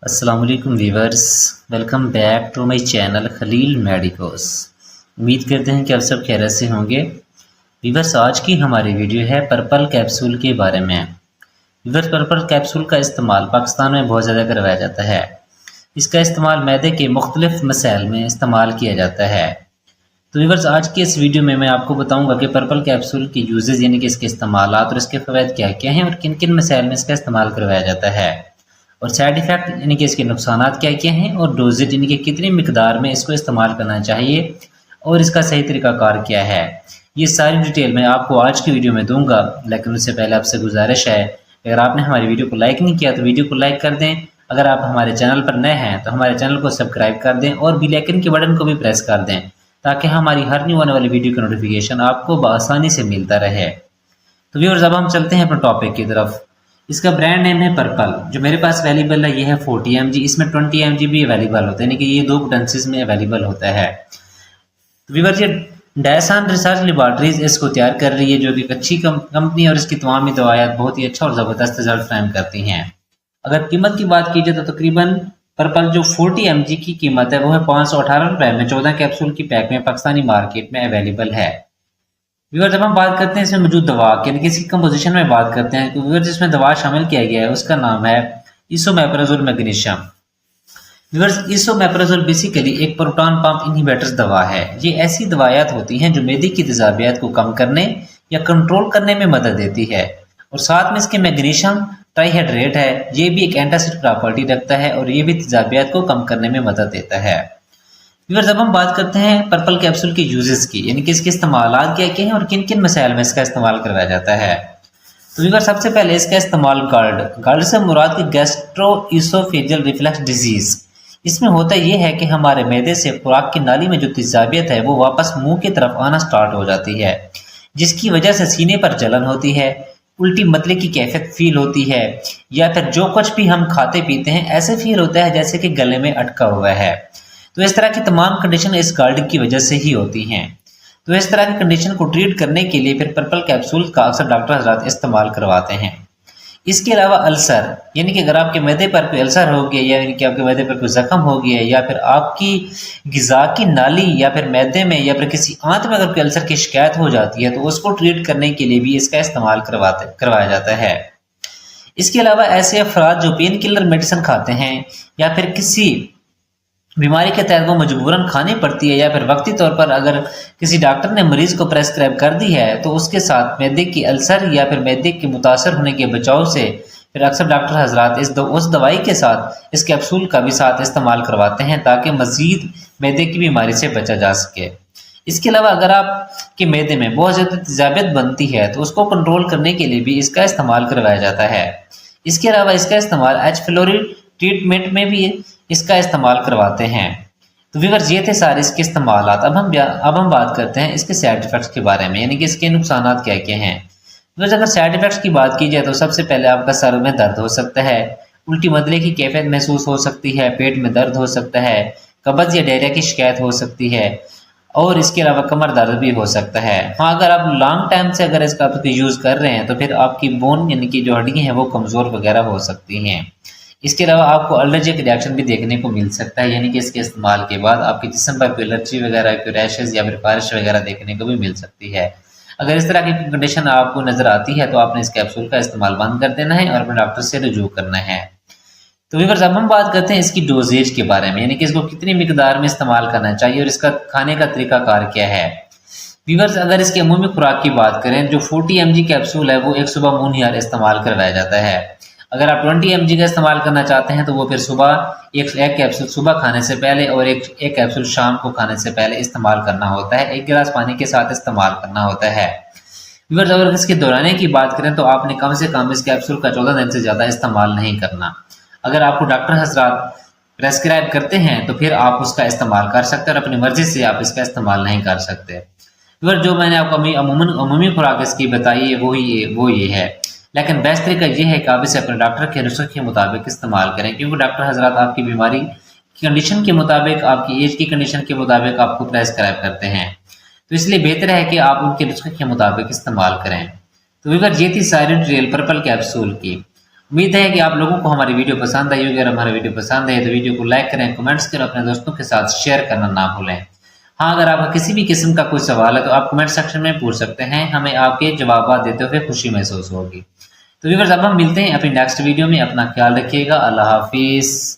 अस्सलाम वालेकुम viewers. Welcome back to my channel Khalil medicos. उम्मीद करते हैं कि आप सब खैरियत से होंगे। वीवर्स, आज की हमारी वीडियो है पर्पल कैप्सूल के बारे में। वीवर्स, पर्पल कैप्सूल का इस्तेमाल पाकिस्तान में बहुत ज़्यादा करवाया जाता है। इसका इस्तेमाल मैदे के मुख्तलिफ मसाइल में इस्तेमाल किया जाता है। तो वीवर्स, आज की इस वीडियो में मैं आपको बताऊंगा कि पर्पल कैप्सूल के यूजेस यानी कि इसके इस्तेमालात और इसके फ़वाइद क्या क्या हैं और किन किन मसाइल में इसका इस्तेमाल करवाया जाता है, और साइड इफ़ेक्ट यानी कि इसके नुकसानात क्या क्या हैं, और डोजेज यानी कि कितनी मिकदार में इसको इस्तेमाल करना चाहिए और इसका सही तरीक़ाकार क्या है। ये सारी डिटेल मैं आपको आज की वीडियो में दूंगा, लेकिन उससे पहले आपसे गुजारिश है, अगर आपने हमारी वीडियो को लाइक नहीं किया तो वीडियो को लाइक कर दें। अगर आप हमारे चैनल पर नए हैं तो हमारे चैनल को सब्सक्राइब कर दें और बेल आइकन के बटन को भी प्रेस कर दें, ताकि हमारी हर न्यू आने वाली वीडियो का नोटिफिकेशन आपको बआसानी से मिलता रहे। तो व्यूअर्स, अब हम चलते हैं अपने टॉपिक की तरफ। इसका ब्रांड नेम है पर्पल। जो मेरे पास अवेलेबल है ये है 40 mg, इसमें 20 mg भी अवेलेबल होता है, यानी कि ये दो पोटेंसीज में अवेलेबल होता है। तो व्यूअर्स, ये डायसान रिसर्च लेबॉर्ट्रीज इसको तैयार कर रही है, जो कि एक अच्छी कंपनी, और इसकी तमाम ही दवाइयाँ बहुत ही अच्छा और ज़बरदस्त रिजल्ट फ्राहम करती हैं। अगर कीमत की बात की जाए तो तकरीबन पर्पल जो 40 mg की कीमत है वो है 518 रुपये में 14 कैप्सूल की पैक में पाकिस्तानी मार्केट में अवेलेबल है। व्यूअर्स, जब हम बात करते हैं इसमें मौजूद दवा यानी कि इसकी कंपोजिशन में बात करते हैं, तो व्यूअर्स जिसमें दवा शामिल किया गया है उसका नाम है इसोमेप्राजोल मैग्नीशियम। व्यूअर्स, इसोमेप्राजोल बेसिकली एक प्रोटॉन पंप इनहिबिटर्स दवा है। ये ऐसी दवायात होती हैं जो मैदे की तेजाबियत को कम करने या कंट्रोल करने में मदद देती है, और साथ में इसके मैग्नीशियम ट्राइहाइड्रेट है, ये भी एक एंटासिड प्रॉपर्टी रखता है और ये भी तेजाबियत को कम करने में मदद देता है। व्यूअर्स, जब हम बात करते हैं पर्पल कैप्सूल के यूजेस की, यानी कि इसके इस्तेमालात क्या क्या हैं और किन किन मसाइल में इसका इस्तेमाल करवाया जाता है, तो व्यूअर्स सबसे पहले इसका इस्तेमाल गार्ड से मुराद की गैस्ट्रोइसोफेजियल रिफ्लक्स डिजीज। इसमें होता यह है कि हमारे मैदे से खुराक की नाली में जो तेजाबियत है वो वापस मुंह की तरफ आना स्टार्ट हो जाती है, जिसकी वजह से सीने पर जलन होती है, उल्टी मतले की कैफियत फील होती है, या फिर जो कुछ भी हम खाते पीते हैं ऐसे फील होता है जैसे कि गले में अटका हुआ है। तो इस तरह की तमाम कंडीशन इस गार्ड की वजह से ही होती हैं। तो इस तरह की कंडीशन को ट्रीट करने के लिए फिर पर्पल कैप्सूल का अक्सर डॉक्टर हजरात इस्तेमाल करवाते हैं। इसके अलावा अल्सर, यानी कि अगर आपके मैदे पर कोई अल्सर हो गया, या यानी कि आपके मैदे पर कोई जख्म हो गया, या फिर आपकी ग़िज़ा की नाली या फिर मैदे में या फिर किसी आंत में अगर कोई अल्सर की शिकायत हो जाती है तो उसको ट्रीट करने के लिए भी इसका इस्तेमाल करवाया जाता है। इसके अलावा ऐसे अफराद जो पेन किलर मेडिसिन खाते हैं या फिर किसी बीमारी के तहत वो मजबूरन खानी पड़ती है, या फिर वक्ती तौर पर अगर किसी डॉक्टर ने मरीज को प्रेस्क्राइब कर दी है, तो उसके साथ मैदे की अल्सर या फिर मैदे के मुतासर होने के बचाव से फिर अक्सर डॉक्टर हजरात उस दवाई के साथ इस कैप्सूल का भी साथ इस्तेमाल करवाते हैं, ताकि मजीद मैदे की बीमारी से बचा जा सके। इसके अलावा अगर आपके मैदे में बहुत ज़्यादा तेजाबियत बनती है तो उसको कंट्रोल करने के लिए भी इसका इस्तेमाल करवाया जाता है। इसके अलावा इसका इस्तेमाल एच फ्लोरी ट्रीटमेंट में भी इसका इस्तेमाल करवाते हैं। तो व्यूअर्स, ये थे सारे इसके इस्तेमालात। अब हम बात करते हैं इसके साइड इफ़ेक्ट्स के बारे में, यानी कि इसके नुकसानात क्या क्या हैं। व्यूअर्स, अगर साइड इफ़ेक्ट्स की बात की जाए तो सबसे पहले आपका सर में दर्द हो सकता है, उल्टी मतले की कैफियत महसूस हो सकती है, पेट में दर्द हो सकता है, कब्ज़ या डायरिया की शिकायत हो सकती है, और इसके अलावा कमर दर्द भी हो सकता है। हाँ, अगर आप लॉन्ग टाइम से अगर इसका यूज़ कर रहे हैं तो फिर आपकी बोन यानी कि जो हड्डियाँ हैं वो कमज़ोर वगैरह हो सकती हैं। इसके अलावा आपको एलर्जिक रिएक्शन भी देखने को मिल सकता है, यानी कि इसके इस्तेमाल के बाद आपके जिस्म पर कोई एलर्जी वगैरह, कोई रैशेज या फिर बारिश वगैरह देखने को भी मिल सकती है। अगर इस तरह की कंडीशन आपको नज़र आती है तो आपने इस कैप्सूल का इस्तेमाल बंद कर देना है और अपने डॉक्टर से रुजू करना है। तो व्यूअर्स, अब हम बात करते हैं इसकी डोजेज के बारे में, यानी कि इसको कितनी मिकदार में इस्तेमाल करना चाहिए और इसका खाने का तरीकाकार क्या है। व्यूअर्स, अगर इसके अमूमी खुराक की बात करें, जो 40 mg कैप्सूल है वो एक सुबह मुँह निहार इस्तेमाल करवाया जाता है। अगर आप 20 mg का इस्तेमाल करना चाहते हैं तो वो फिर सुबह एक कैप्सूल सुबह खाने से पहले और एक कैप्सूल शाम को खाने से पहले इस्तेमाल करना होता है, 1 गिलास पानी के साथ इस्तेमाल करना होता है। व्यूअर्स, अगर इसके दौराने की बात करें तो आपने कम से कम इस कैप्सूल का 14 दिन से ज़्यादा इस्तेमाल नहीं करना। अगर आपको डॉक्टर हजरात प्रेस्क्राइब करते हैं तो फिर आप उसका इस्तेमाल कर सकते हैं, और अपनी मर्जी से आप इसका इस्तेमाल नहीं कर सकते। व्यूअर्स, जो मैंने आपको अमूमी खुराक इसकी बताई है वो ये है, लेकिन बेस्ट तरीका ये है कि आप इसे अपने डॉक्टर के नुस्खे के मुताबिक इस्तेमाल करें, क्योंकि डॉक्टर हजरात आपकी बीमारी की कंडीशन के मुताबिक, आपकी एज की कंडीशन के मुताबिक आपको प्रेस्क्राइब करते हैं। तो इसलिए बेहतर है कि आप उनके नुस्खे के मुताबिक इस्तेमाल करें। तो व्यूअर्स, ये थी सारी डिटेल पर्पल कैप्सूल की। उम्मीद है कि आप लोगों को हमारी वीडियो पसंद आई होगी। अगर हमारी वीडियो पसंद है तो वीडियो को लाइक करें, कमेंट्स करें, अपने दोस्तों के साथ शेयर करना ना भूलें। हाँ, अगर आपका किसी भी किस्म का कोई सवाल है तो आप कमेंट सेक्शन में पूछ सकते हैं, हमें आपके जवाब देते हुए खुशी महसूस होगी। तो व्यूअर्स, अब हम मिलते हैं अपनी नेक्स्ट वीडियो में। अपना ख्याल रखिएगा। अल्लाह हाफिज़।